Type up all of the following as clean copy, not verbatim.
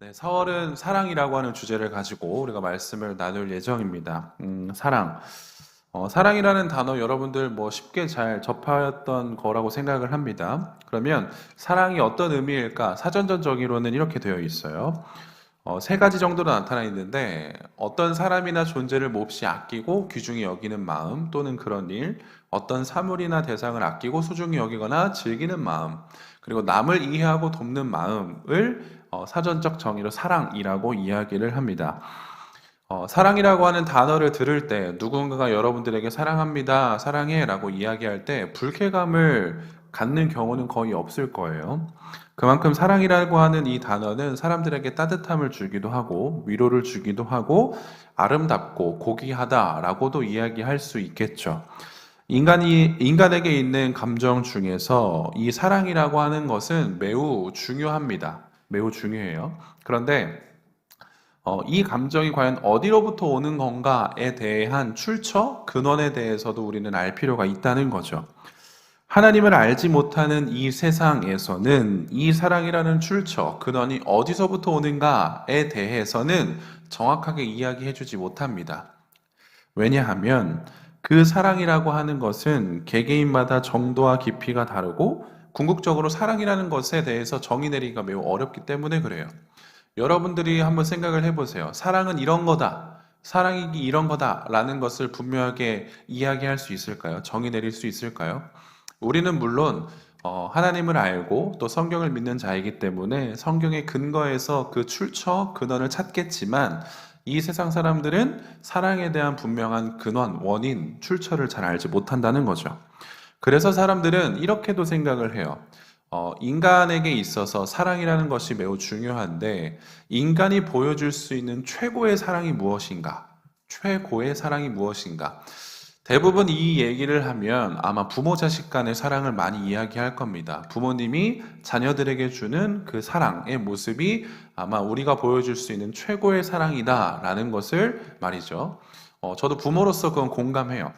네, 4월은 사랑이라고 하는 주제를 가지고 우리가 말씀을 나눌 예정입니다. 사랑. 사랑이라는 단어 여러분들 뭐 쉽게 잘 접하였던 거라고 생각을 합니다. 그러면 사랑이 어떤 의미일까? 사전적 정의로는 이렇게 되어 있어요. 세 가지 정도로 나타나 있는데 어떤 사람이나 존재를 몹시 아끼고 귀중히 여기는 마음 또는 그런 일, 어떤 사물이나 대상을 아끼고 소중히 여기거나 즐기는 마음, 그리고 남을 이해하고 돕는 마음을 사전적 정의로 사랑이라고 이야기를 합니다. 사랑이라고 하는 단어를 들을 때 누군가가 여러분들에게 사랑합니다, 사랑해 라고 이야기할 때 불쾌감을 갖는 경우는 거의 없을 거예요. 그만큼 사랑이라고 하는 이 단어는 사람들에게 따뜻함을 주기도 하고 위로를 주기도 하고 아름답고 고귀하다라고도 이야기할 수 있겠죠. 인간에게 있는 감정 중에서 이 사랑이라고 하는 것은 매우 중요합니다. 매우 중요해요. 그런데 이 감정이 과연 어디로부터 오는 건가에 대한 출처, 근원에 대해서도 우리는 알 필요가 있다는 거죠. 하나님을 알지 못하는 이 세상에서는 이 사랑이라는 출처, 근원이 어디서부터 오는가에 대해서는 정확하게 이야기해 주지 못합니다. 왜냐하면 그 사랑이라고 하는 것은 개개인마다 정도와 깊이가 다르고 궁극적으로 사랑이라는 것에 대해서 정의 내리기가 매우 어렵기 때문에 그래요. 여러분들이 한번 생각을 해보세요. 사랑은 이런 거다. 사랑이 이런 거다. 라는 것을 분명하게 이야기할 수 있을까요? 정의 내릴 수 있을까요? 우리는 물론 하나님을 알고 또 성경을 믿는 자이기 때문에 성경의 근거에서 그 출처, 근원을 찾겠지만 이 세상 사람들은 사랑에 대한 분명한 근원, 원인, 출처를 잘 알지 못한다는 거죠. 그래서 사람들은 이렇게도 생각을 해요. 인간에게 있어서 사랑이라는 것이 매우 중요한데, 인간이 보여줄 수 있는 최고의 사랑이 무엇인가? 최고의 사랑이 무엇인가? 대부분 이 얘기를 하면 아마 부모 자식 간의 사랑을 많이 이야기할 겁니다. 부모님이 자녀들에게 주는 그 사랑의 모습이 아마 우리가 보여줄 수 있는 최고의 사랑이다라는 것을 말이죠. 저도 부모로서 그건 공감해요.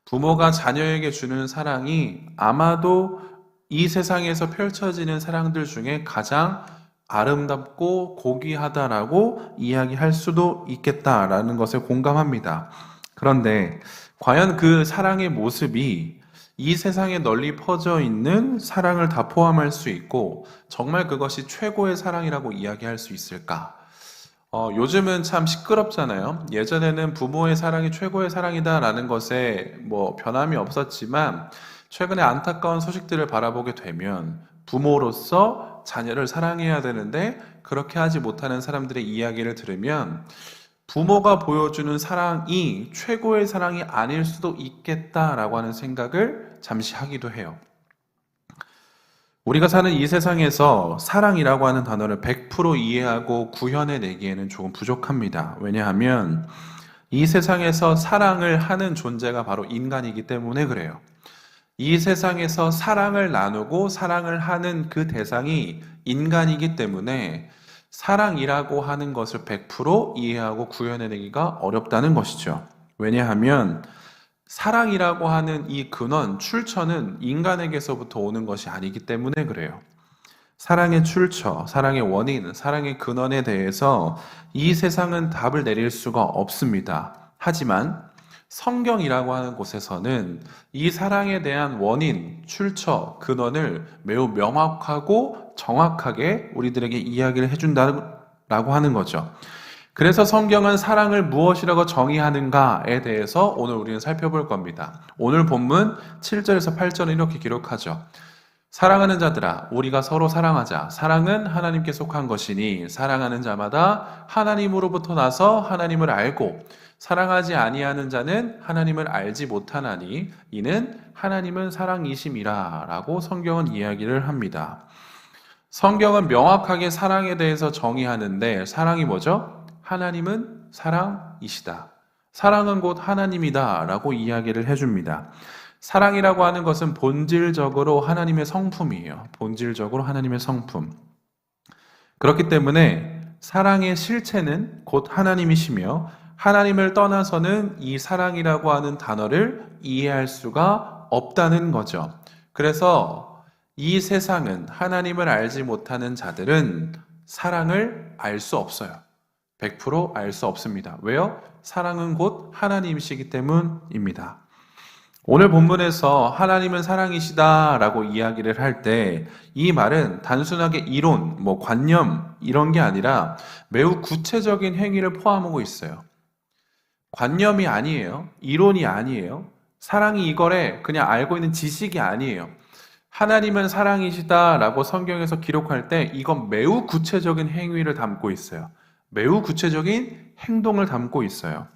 부모가 자녀에게 주는 사랑이 아마도 이 세상에서 펼쳐지는 사랑들 중에 가장 아름답고 고귀하다라고 이야기할 수도 있겠다라는 것에 공감합니다. 그런데 과연 그 사랑의 모습이 이 세상에 널리 퍼져 있는 사랑을 다 포함할 수 있고 정말 그것이 최고의 사랑이라고 이야기할 수 있을까? 요즘은 참 시끄럽잖아요. 예전에는 부모의 사랑이 최고의 사랑이다라는 것에 뭐 변함이 없었지만 최근에 안타까운 소식들을 바라보게 되면 부모로서 자녀를 사랑해야 되는데 그렇게 하지 못하는 사람들의 이야기를 들으면 부모가 보여주는 사랑이 최고의 사랑이 아닐 수도 있겠다라고 하는 생각을 잠시 하기도 해요. 우리가 사는 이 세상에서 사랑이라고 하는 단어를 100% 이해하고 구현해 내기에는 조금 부족합니다. 왜냐하면 이 세상에서 사랑을 하는 존재가 바로 인간이기 때문에 그래요. 이 세상에서 사랑을 나누고 사랑을 하는 그 대상이 인간이기 때문에 사랑이라고 하는 것을 100% 이해하고 구현해내기가 어렵다는 것이죠. 왜냐하면 사랑이라고 하는 이 근원, 출처는 인간에게서부터 오는 것이 아니기 때문에 그래요. 사랑의 출처, 사랑의 원인, 사랑의 근원에 대해서 이 세상은 답을 내릴 수가 없습니다. 하지만 성경이라고 하는 곳에서는 이 사랑에 대한 원인, 출처, 근원을 매우 명확하고 정확하게 우리들에게 이야기를 해준다고 하는 거죠. 그래서 성경은 사랑을 무엇이라고 정의하는가에 대해서 오늘 우리는 살펴볼 겁니다. 오늘 본문 7절에서 8절은 이렇게 기록하죠. 사랑하는 자들아, 우리가 서로 사랑하자. 사랑은 하나님께 속한 것이니 사랑하는 자마다 하나님으로부터 나서 하나님을 알고 사랑하지 아니하는 자는 하나님을 알지 못하나니 이는 하나님은 사랑이심이라 라고 성경은 이야기를 합니다. 성경은 명확하게 사랑에 대해서 정의하는데 사랑이 뭐죠? 하나님은 사랑이시다. 사랑은 곧 하나님이다 라고 이야기를 해줍니다. 사랑이라고 하는 것은 본질적으로 하나님의 성품이에요. 본질적으로 하나님의 성품. 그렇기 때문에 사랑의 실체는 곧 하나님이시며 하나님을 떠나서는 이 사랑이라고 하는 단어를 이해할 수가 없다는 거죠. 그래서 이 세상은 하나님을 알지 못하는 자들은 사랑을 알 수 없어요. 100% 알 수 없습니다. 왜요? 사랑은 곧 하나님이시기 때문입니다. 오늘 본문에서 하나님은 사랑이시다 라고 이야기를 할 때 이 말은 단순하게 이론, 관념 이런 게 아니라 매우 구체적인 행위를 포함하고 있어요. 관념이 아니에요. 이론이 아니에요. 사랑이 이거래 그냥 알고 있는 지식이 아니에요. 하나님은 사랑이시다 라고 성경에서 기록할 때 이건 매우 구체적인 행위를 담고 있어요. 매우 구체적인 행동을 담고 있어요.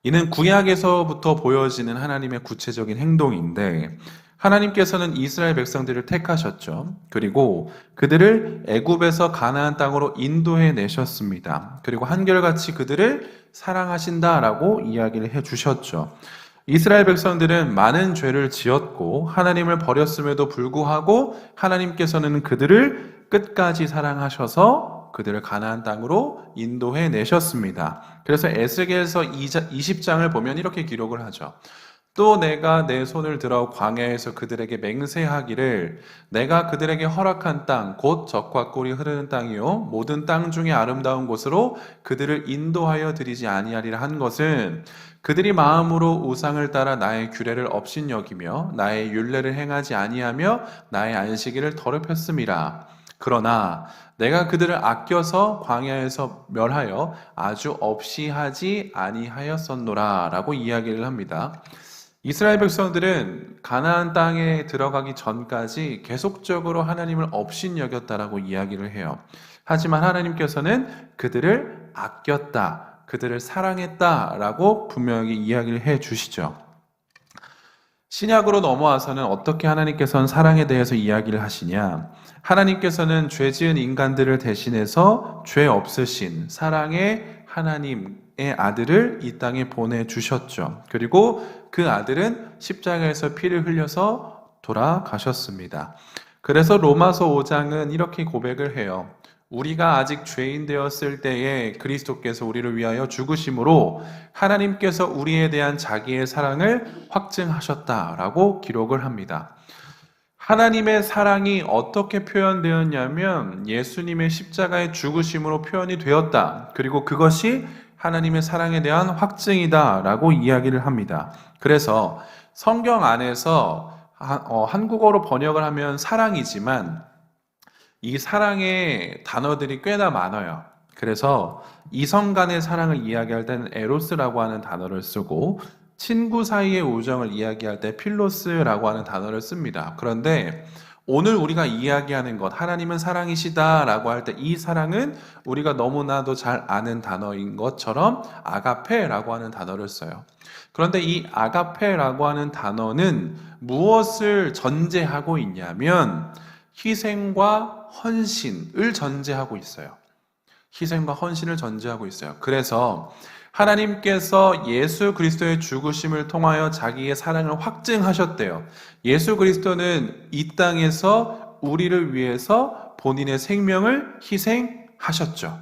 이는 구약에서부터 보여지는 하나님의 구체적인 행동인데 하나님께서는 이스라엘 백성들을 택하셨죠. 그리고 그들을 애굽에서 가나안 땅으로 인도해 내셨습니다. 그리고 한결같이 그들을 사랑하신다라고 이야기를 해 주셨죠. 이스라엘 백성들은 많은 죄를 지었고 하나님을 버렸음에도 불구하고 하나님께서는 그들을 끝까지 사랑하셔서 그들을 가나안 땅으로 인도해 내셨습니다. 그래서 에스겔서 20장을 보면 이렇게 기록을 하죠. 또 내가 내 손을 들어 광야에서 그들에게 맹세하기를 내가 그들에게 허락한 땅 곧 젖과 꿀이 흐르는 땅이요 모든 땅 중에 아름다운 곳으로 그들을 인도하여 드리지 아니하리라 한 것은 그들이 마음으로 우상을 따라 나의 규례를 업신여기며 나의 율례를 행하지 아니하며 나의 안식일을 더럽혔음이라. 그러나 내가 그들을 아껴서 광야에서 멸하여 아주 없이 하지 아니하였었노라 라고 이야기를 합니다. 이스라엘 백성들은 가나안 땅에 들어가기 전까지 계속적으로 하나님을 업신여겼다라고 이야기를 해요. 하지만 하나님께서는 그들을 아꼈다, 그들을 사랑했다라고 분명히 이야기를 해 주시죠. 신약으로 넘어와서는 어떻게 하나님께서는 사랑에 대해서 이야기를 하시냐? 하나님께서는 죄 지은 인간들을 대신해서 죄 없으신 사랑의 하나님의 아들을 이 땅에 보내주셨죠. 그리고 그 아들은 십자가에서 피를 흘려서 돌아가셨습니다. 그래서 로마서 5장은 이렇게 고백을 해요. 우리가 아직 죄인 되었을 때에 그리스도께서 우리를 위하여 죽으심으로 하나님께서 우리에 대한 자기의 사랑을 확증하셨다라고 기록을 합니다. 하나님의 사랑이 어떻게 표현되었냐면 예수님의 십자가의 죽으심으로 표현이 되었다. 그리고 그것이 하나님의 사랑에 대한 확증이다라고 이야기를 합니다. 그래서 성경 안에서 한국어로 번역을 하면 사랑이지만 이 사랑의 단어들이 꽤나 많아요. 그래서 이성 간의 사랑을 이야기할 때는 에로스라고 하는 단어를 쓰고 친구 사이의 우정을 이야기할 때 필로스라고 하는 단어를 씁니다. 그런데 오늘 우리가 이야기하는 것, 하나님은 사랑이시다라고 할 때 이 사랑은 우리가 너무나도 잘 아는 단어인 것처럼 아가페라고 하는 단어를 써요. 그런데 이 아가페라고 하는 단어는 무엇을 전제하고 있냐면 희생과 헌신을 전제하고 있어요. 희생과 헌신을 전제하고 있어요. 그래서 하나님께서 예수 그리스도의 죽으심을 통하여 자기의 사랑을 확증하셨대요. 예수 그리스도는 이 땅에서 우리를 위해서 본인의 생명을 희생하셨죠.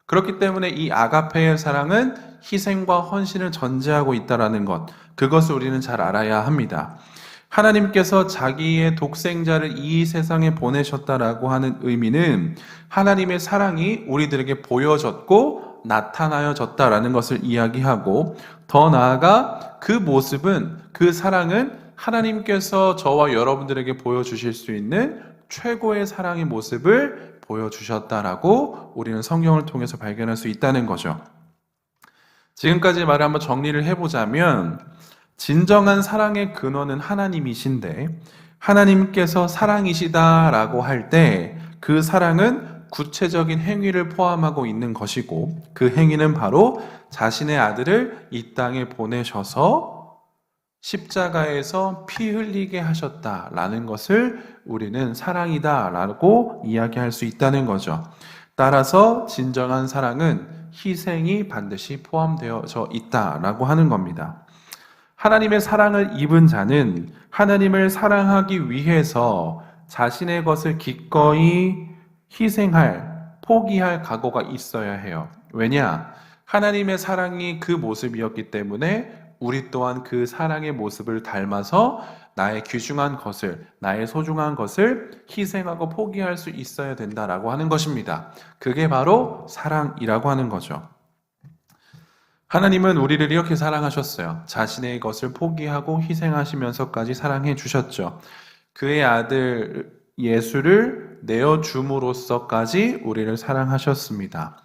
그렇기 때문에 이 아가페의 사랑은 희생과 헌신을 전제하고 있다는 것, 그것을 우리는 잘 알아야 합니다. 하나님께서 자기의 독생자를 이 세상에 보내셨다라고 하는 의미는 하나님의 사랑이 우리들에게 보여졌고 나타나여졌다라는 것을 이야기하고, 더 나아가 그 모습은, 그 사랑은 하나님께서 저와 여러분들에게 보여주실 수 있는 최고의 사랑의 모습을 보여주셨다라고 우리는 성경을 통해서 발견할 수 있다는 거죠. 지금까지 말을 한번 정리를 해보자면, 진정한 사랑의 근원은 하나님이신데 하나님께서 사랑이시다라고 할 때 그 사랑은 구체적인 행위를 포함하고 있는 것이고, 그 행위는 바로 자신의 아들을 이 땅에 보내셔서 십자가에서 피 흘리게 하셨다라는 것을 우리는 사랑이다라고 이야기할 수 있다는 거죠. 따라서 진정한 사랑은 희생이 반드시 포함되어져 있다라고 하는 겁니다. 하나님의 사랑을 입은 자는 하나님을 사랑하기 위해서 자신의 것을 기꺼이 희생할, 포기할 각오가 있어야 해요. 왜냐? 하나님의 사랑이 그 모습이었기 때문에 우리 또한 그 사랑의 모습을 닮아서 나의 귀중한 것을, 나의 소중한 것을 희생하고 포기할 수 있어야 된다라고 하는 것입니다. 그게 바로 사랑이라고 하는 거죠. 하나님은 우리를 이렇게 사랑하셨어요. 자신의 것을 포기하고 희생하시면서까지 사랑해 주셨죠. 그의 아들 예수를 내어줌으로써까지 우리를 사랑하셨습니다.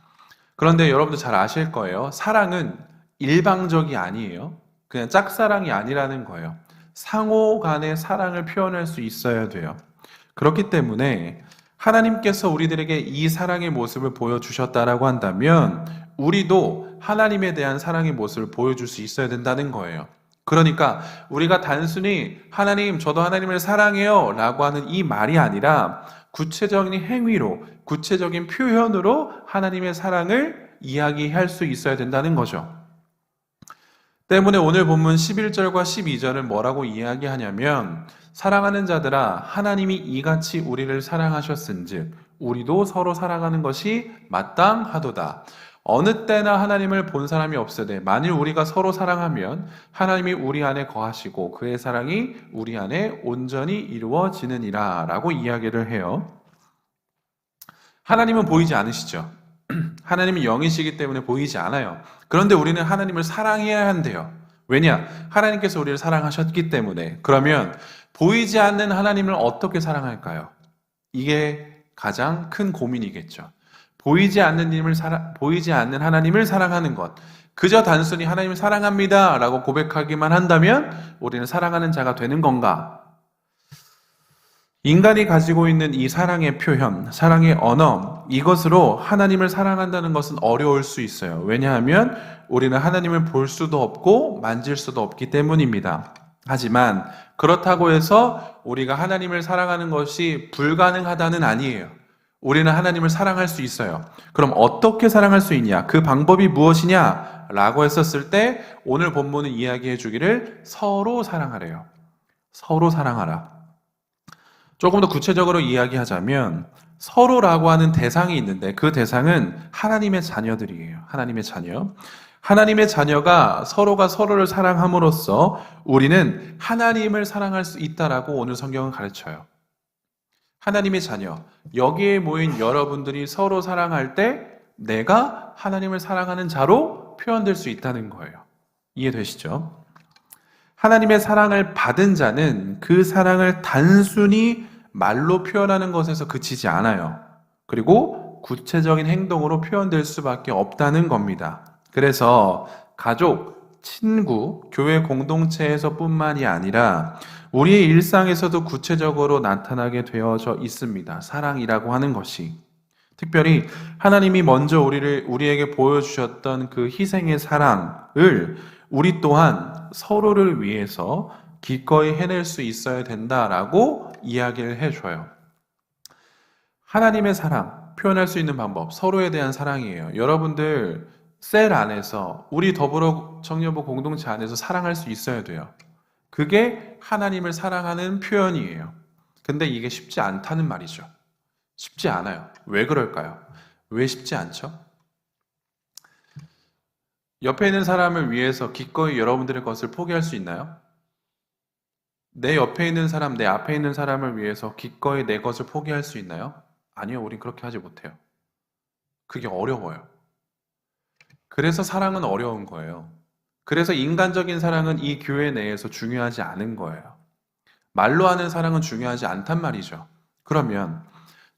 그런데 여러분도 잘 아실 거예요. 사랑은 일방적이 아니에요. 그냥 짝사랑이 아니라는 거예요. 상호 간의 사랑을 표현할 수 있어야 돼요. 그렇기 때문에 하나님께서 우리들에게 이 사랑의 모습을 보여주셨다라고 한다면 우리도 하나님에 대한 사랑의 모습을 보여줄 수 있어야 된다는 거예요. 그러니까 우리가 단순히 하나님, 저도 하나님을 사랑해요 라고 하는 이 말이 아니라 구체적인 행위로, 구체적인 표현으로 하나님의 사랑을 이야기할 수 있어야 된다는 거죠. 때문에 오늘 본문 11절과 12절을 뭐라고 이야기하냐면 사랑하는 자들아 하나님이 이같이 우리를 사랑하셨은즉 우리도 서로 사랑하는 것이 마땅하도다. 어느 때나 하나님을 본 사람이 없으되 만일 우리가 서로 사랑하면 하나님이 우리 안에 거하시고 그의 사랑이 우리 안에 온전히 이루어지느니라 라고 이야기를 해요. 하나님은 보이지 않으시죠? 하나님은 영이시기 때문에 보이지 않아요. 그런데 우리는 하나님을 사랑해야 한대요. 왜냐? 하나님께서 우리를 사랑하셨기 때문에. 그러면 보이지 않는 하나님을 어떻게 사랑할까요? 이게 가장 큰 고민이겠죠. 보이지 않는 하나님을 사랑하는 것. 그저 단순히 하나님을 사랑합니다 라고 고백하기만 한다면 우리는 사랑하는 자가 되는 건가? 인간이 가지고 있는 이 사랑의 표현, 사랑의 언어, 이것으로 하나님을 사랑한다는 것은 어려울 수 있어요. 왜냐하면 우리는 하나님을 볼 수도 없고 만질 수도 없기 때문입니다. 하지만 그렇다고 해서 우리가 하나님을 사랑하는 것이 불가능하다는 아니에요. 우리는 하나님을 사랑할 수 있어요. 그럼 어떻게 사랑할 수 있냐? 그 방법이 무엇이냐? 라고 했었을 때 오늘 본문은 이야기해 주기를 서로 사랑하래요. 서로 사랑하라. 조금 더 구체적으로 이야기하자면 서로라고 하는 대상이 있는데 그 대상은 하나님의 자녀들이에요. 하나님의 자녀. 하나님의 자녀가 서로가 서로를 사랑함으로써 우리는 하나님을 사랑할 수 있다라고 오늘 성경은 가르쳐요. 하나님의 자녀. 여기에 모인 여러분들이 서로 사랑할 때 내가 하나님을 사랑하는 자로 표현될 수 있다는 거예요. 이해되시죠? 하나님의 사랑을 받은 자는 그 사랑을 단순히 말로 표현하는 것에서 그치지 않아요. 그리고 구체적인 행동으로 표현될 수밖에 없다는 겁니다. 그래서 가족, 친구, 교회 공동체에서 뿐만이 아니라 우리의 일상에서도 구체적으로 나타나게 되어져 있습니다. 사랑이라고 하는 것이. 특별히 하나님이 먼저 우리에게 보여주셨던 그 희생의 사랑을 우리 또한 서로를 위해서 기꺼이 해낼 수 있어야 된다라고 이야기를 해줘요. 하나님의 사랑, 표현할 수 있는 방법, 서로에 대한 사랑이에요. 여러분들 셀 안에서 우리 더불어 청년부 공동체 안에서 사랑할 수 있어야 돼요. 그게 하나님을 사랑하는 표현이에요. 근데 이게 쉽지 않다는 말이죠. 쉽지 않아요. 왜 그럴까요? 왜 쉽지 않죠? 옆에 있는 사람을 위해서 기꺼이 여러분들의 것을 포기할 수 있나요? 내 옆에 있는 사람, 내 앞에 있는 사람을 위해서 기꺼이 내 것을 포기할 수 있나요? 아니요, 우린 그렇게 하지 못해요. 그게 어려워요. 그래서 사랑은 어려운 거예요. 그래서 인간적인 사랑은 이 교회 내에서 중요하지 않은 거예요. 말로 하는 사랑은 중요하지 않단 말이죠. 그러면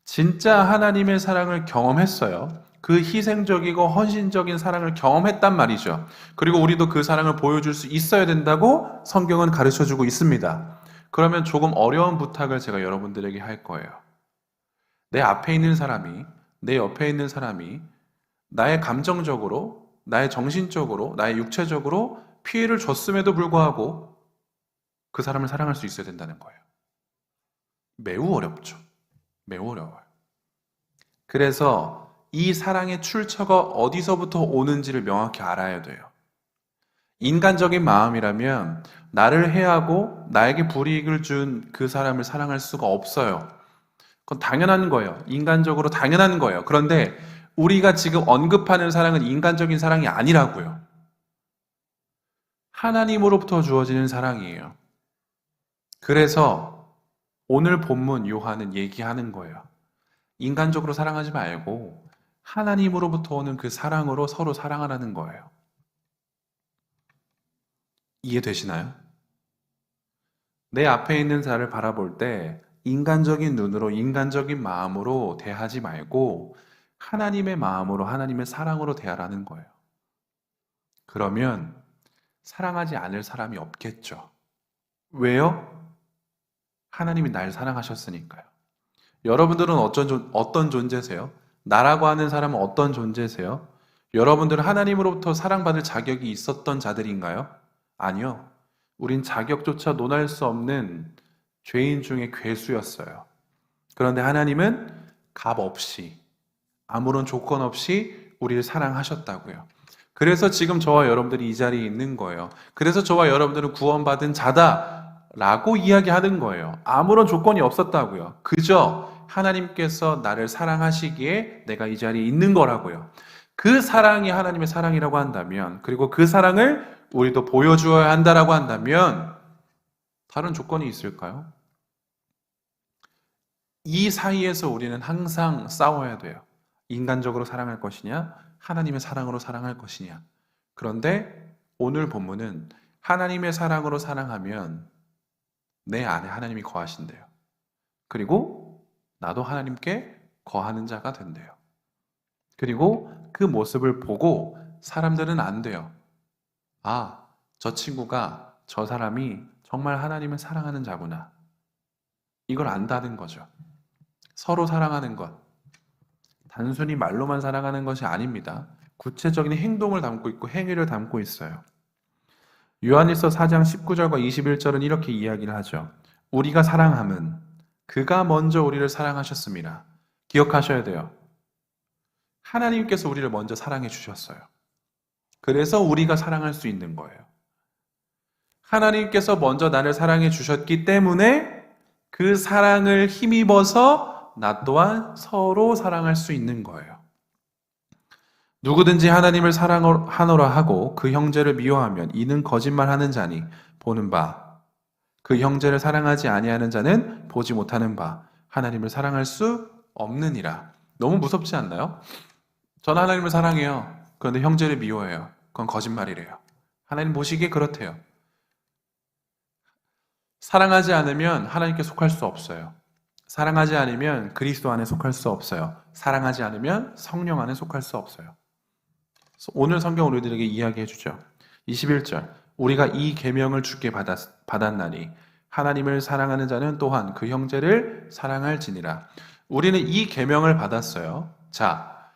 진짜 하나님의 사랑을 경험했어요. 그 희생적이고 헌신적인 사랑을 경험했단 말이죠. 그리고 우리도 그 사랑을 보여줄 수 있어야 된다고 성경은 가르쳐주고 있습니다. 그러면 조금 어려운 부탁을 제가 여러분들에게 할 거예요. 내 앞에 있는 사람이, 내 옆에 있는 사람이 나의 감정적으로, 나의 정신적으로, 나의 육체적으로 피해를 줬음에도 불구하고 그 사람을 사랑할 수 있어야 된다는 거예요. 매우 어렵죠. 매우 어려워요. 그래서 이 사랑의 출처가 어디서부터 오는지를 명확히 알아야 돼요. 인간적인 마음이라면 나를 해하고 나에게 불이익을 준 그 사람을 사랑할 수가 없어요. 그건 당연한 거예요. 인간적으로 당연한 거예요. 그런데 우리가 지금 언급하는 사랑은 인간적인 사랑이 아니라고요. 하나님으로부터 주어지는 사랑이에요. 그래서 오늘 본문 요한은 얘기하는 거예요. 인간적으로 사랑하지 말고 하나님으로부터 오는 그 사랑으로 서로 사랑하라는 거예요. 이해되시나요? 내 앞에 있는 자를 바라볼 때 인간적인 눈으로, 인간적인 마음으로 대하지 말고 하나님의 마음으로, 하나님의 사랑으로 대하라는 거예요. 그러면 사랑하지 않을 사람이 없겠죠. 왜요? 하나님이 날 사랑하셨으니까요. 여러분들은 어떤 존재세요? 나라고 하는 사람은 어떤 존재세요? 여러분들은 하나님으로부터 사랑받을 자격이 있었던 자들인가요? 아니요. 우린 자격조차 논할 수 없는 죄인 중에 괴수였어요. 그런데 하나님은 값 없이, 아무런 조건 없이 우리를 사랑하셨다고요. 그래서 지금 저와 여러분들이 이 자리에 있는 거예요. 그래서 저와 여러분들은 구원받은 자다라고 이야기하는 거예요. 아무런 조건이 없었다고요. 그저 하나님께서 나를 사랑하시기에 내가 이 자리에 있는 거라고요. 그 사랑이 하나님의 사랑이라고 한다면, 그리고 그 사랑을 우리도 보여주어야 한다라고 한다면 다른 조건이 있을까요? 이 사이에서 우리는 항상 싸워야 돼요. 인간적으로 사랑할 것이냐, 하나님의 사랑으로 사랑할 것이냐. 그런데 오늘 본문은 하나님의 사랑으로 사랑하면 내 안에 하나님이 거하신대요. 그리고 나도 하나님께 거하는 자가 된대요. 그리고 그 모습을 보고 사람들은 안 돼요. 아, 저 친구가, 저 사람이 정말 하나님을 사랑하는 자구나. 이걸 안다는 거죠. 서로 사랑하는 것. 단순히 말로만 사랑하는 것이 아닙니다. 구체적인 행동을 담고 있고 행위를 담고 있어요. 요한일서 4장 19절과 21절은 이렇게 이야기를 하죠. 우리가 사랑함은 그가 먼저 우리를 사랑하셨습니다. 기억하셔야 돼요. 하나님께서 우리를 먼저 사랑해 주셨어요. 그래서 우리가 사랑할 수 있는 거예요. 하나님께서 먼저 나를 사랑해 주셨기 때문에 그 사랑을 힘입어서 나 또한 서로 사랑할 수 있는 거예요. 누구든지 하나님을 사랑하노라 하고 그 형제를 미워하면 이는 거짓말하는 자니 보는 바 그 형제를 사랑하지 아니하는 자는 보지 못하는 바 하나님을 사랑할 수 없느니라. 너무 무섭지 않나요? 저는 하나님을 사랑해요. 그런데 형제를 미워해요. 그건 거짓말이래요. 하나님 보시기에 그렇대요. 사랑하지 않으면 하나님께 속할 수 없어요. 사랑하지 않으면 그리스도 안에 속할 수 없어요. 사랑하지 않으면 성령 안에 속할 수 없어요. 오늘 성경 우리들에게 이야기해 주죠. 21절 우리가 이 계명을 주께 받았나니 하나님을 사랑하는 자는 또한 그 형제를 사랑할지니라. 우리는 이 계명을 받았어요. 자,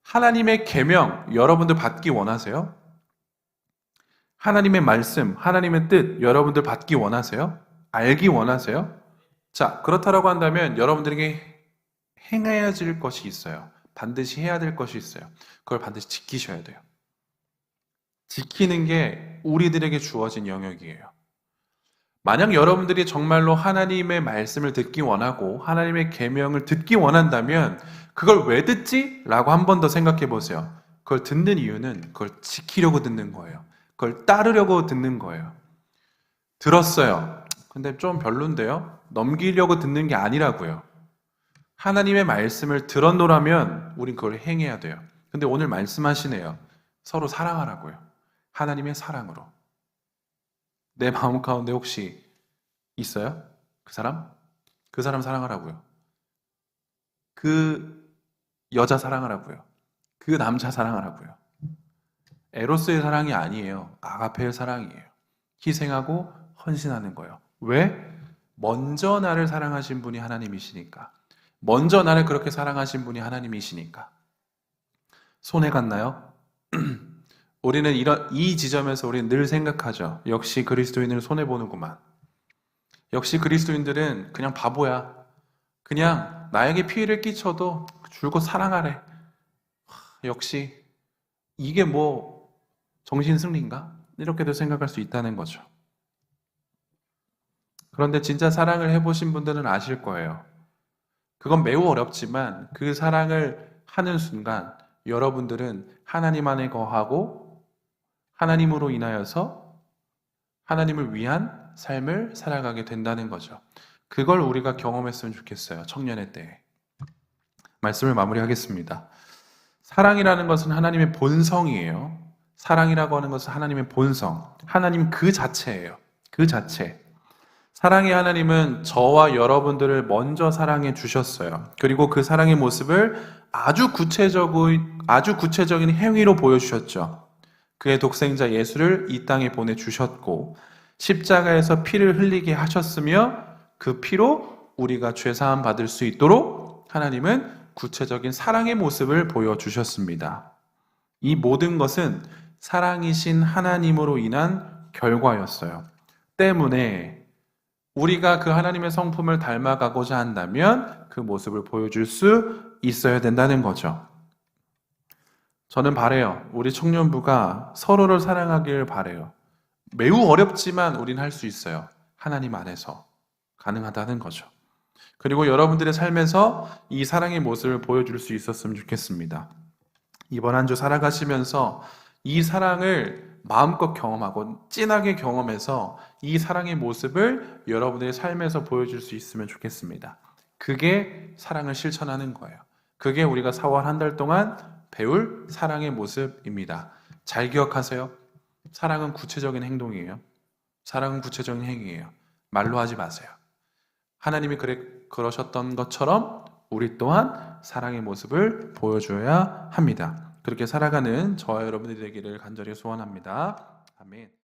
하나님의 계명 여러분들 받기 원하세요? 하나님의 말씀, 하나님의 뜻 여러분들 받기 원하세요? 알기 원하세요? 자, 그렇다라고 한다면 여러분들에게 행해야 될 것이 있어요. 반드시 해야 될 것이 있어요. 그걸 반드시 지키셔야 돼요. 지키는 게 우리들에게 주어진 영역이에요. 만약 여러분들이 정말로 하나님의 말씀을 듣기 원하고 하나님의 계명을 듣기 원한다면 그걸 왜 듣지? 라고 한 번 더 생각해 보세요. 그걸 듣는 이유는 그걸 지키려고 듣는 거예요. 그걸 따르려고 듣는 거예요. 들었어요. 근데 좀 별론데요? 넘기려고 듣는 게 아니라고요. 하나님의 말씀을 들었노라면 우린 그걸 행해야 돼요. 근데 오늘 말씀하시네요. 서로 사랑하라고요. 하나님의 사랑으로. 내 마음 가운데 혹시 있어요? 그 사람? 그 사람 사랑하라고요. 그 여자 사랑하라고요. 그 남자 사랑하라고요. 에로스의 사랑이 아니에요. 아가페의 사랑이에요. 희생하고 헌신하는 거예요. 왜? 먼저 나를 사랑하신 분이 하나님이시니까. 먼저 나를 그렇게 사랑하신 분이 하나님이시니까. 손해 갔나요? 우리는 이 지점에서 우리는 늘 생각하죠. 역시 그리스도인을 손해보는구만. 역시 그리스도인들은 그냥 바보야. 그냥 나에게 피해를 끼쳐도 줄곧 사랑하래. 역시 이게 뭐 정신승리인가? 이렇게도 생각할 수 있다는 거죠. 그런데 진짜 사랑을 해보신 분들은 아실 거예요. 그건 매우 어렵지만 그 사랑을 하는 순간 여러분들은 하나님 안에 거하고 하나님으로 인하여서 하나님을 위한 삶을 살아가게 된다는 거죠. 그걸 우리가 경험했으면 좋겠어요. 청년의 때에. 말씀을 마무리하겠습니다. 사랑이라는 것은 하나님의 본성이에요. 사랑이라고 하는 것은 하나님의 본성, 하나님 그 자체예요. 그 자체. 사랑의 하나님은 저와 여러분들을 먼저 사랑해 주셨어요. 그리고 그 사랑의 모습을 아주 구체적인 행위로 보여주셨죠. 그의 독생자 예수를 이 땅에 보내주셨고, 십자가에서 피를 흘리게 하셨으며, 그 피로 우리가 죄사함 받을 수 있도록 하나님은 구체적인 사랑의 모습을 보여주셨습니다. 이 모든 것은 사랑이신 하나님으로 인한 결과였어요. 때문에 우리가 그 하나님의 성품을 닮아가고자 한다면 그 모습을 보여줄 수 있어야 된다는 거죠. 저는 바래요. 우리 청년부가 서로를 사랑하길 바래요. 매우 어렵지만 우린 할 수 있어요. 하나님 안에서 가능하다는 거죠. 그리고 여러분들의 삶에서 이 사랑의 모습을 보여줄 수 있었으면 좋겠습니다. 이번 한 주 살아가시면서 이 사랑을 마음껏 경험하고 진하게 경험해서 이 사랑의 모습을 여러분들의 삶에서 보여줄 수 있으면 좋겠습니다. 그게 사랑을 실천하는 거예요. 그게 우리가 4월 한 달 동안 배울 사랑의 모습입니다. 잘 기억하세요. 사랑은 구체적인 행동이에요. 사랑은 구체적인 행위예요. 말로 하지 마세요. 하나님이 그러셨던 것처럼 우리 또한 사랑의 모습을 보여줘야 합니다. 그렇게 살아가는 저와 여러분들이 되기를 간절히 소원합니다. 아멘.